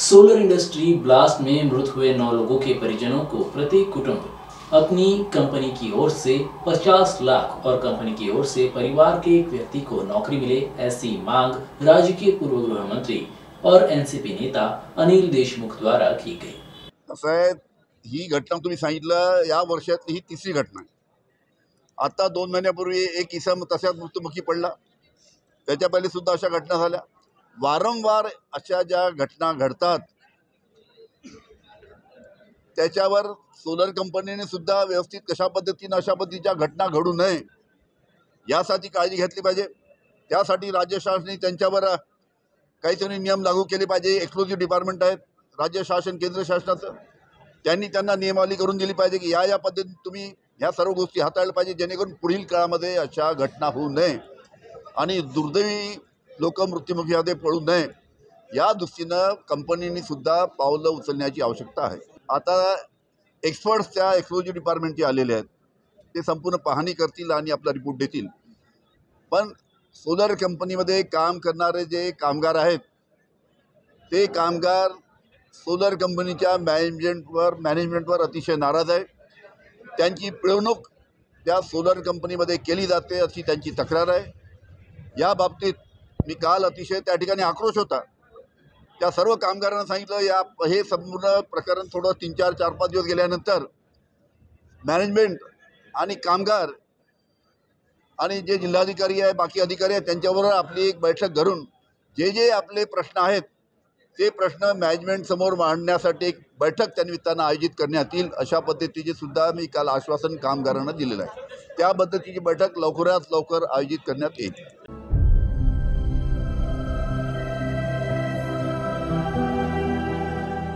Solar industry blast में मृत हुए 9 लोगों के परिजनों को प्रत्येक कुटुंब अपनी कंपनी की ओर से 50 लाख और कंपनी की ओर से परिवार के एक व्यक्ति को नौकरी मिले, ऐसी मांग राज्य के पूर्व गृह मंत्री और एनसीपी नेता अनिल देशमुख द्वारा की गई। असं आहे, ही घटना तुम्ही सांगितलं या वर्षातली ही तिसरी घटना आहे। आता 2 महिन्यापूर्वी एक इसम तशाच मृत्युमुखी पडला, त्याच्या पहिले सुद्धा अशा घटना झाल्या। वारंवार अशा ज्या घटना घडतात त्याच्यावर सोलर कंपनीने सुद्धा व्यवस्थित कशा पद्धतीने अशा पद्धतीच्या घटना घडू नये यासाठी काळजी घेतली पाहिजे। त्यासाठी राज्य शासनाने त्यांच्यावर काहीतरी नियम लागू केले पाहिजे। एक्सक्लुझिव्ह डिपार्टमेंट आहेत राज्य शासन केंद्र शासनाचं, त्यांनी त्यांना नियमावली करून दिली पाहिजे की या पद्धतीने तुम्ही ह्या सर्व गोष्टी हाताळल्या पाहिजे, जेणेकरून पुढील काळामध्ये अशा घटना होऊ नये आणि दुर्दैवी लोक मृत्युमुखी पडू नये या दृष्टीनं कंपनीने सुद्धा पावलं उचलण्याची आवश्यकता आहे। आता एक्सपर्ट्स त्या एक्सक्लुझिव्ह डिपार्टमेंटचे आलेले आहेत, ते संपूर्ण पाहणी करतील आणि आपला रिपोर्ट देतील। पण सोलर कंपनीमध्ये काम करणारे जे कामगार आहेत ते कामगार सोलर कंपनीच्या मॅनेजमेंटवर अतिशय नाराज आहे। त्यांची पिळवणूक त्या सोलर कंपनीमध्ये केली जाते अशी त्यांची तक्रार आहे। या बाबतीत मी काल अतिशय त्या ठिकाणी आक्रोश होता। त्या सर्व कामगारांना सांगितलं हे संपूर्ण प्रकरण थोडं 4-5 दिवस गेल्यानंतर मॅनेजमेंट आणि कामगार आणि जे जिल्हाधिकारी आहे बाकी अधिकारी आहेत त्यांच्याबरोबर आपली एक बैठक करून जे आपले प्रश्न आहेत ते प्रश्न मॅनेजमेंट समोर मांडण्यासाठी एक बैठक त्या निमित्तानं आयोजित करण्यात येईल अशा पद्धतीचे सुद्धा मी काल आश्वासन कामगारांना दिलेलं आहे। त्या पद्धतीची बैठक लवकरात लवकर आयोजित करण्यात येईल।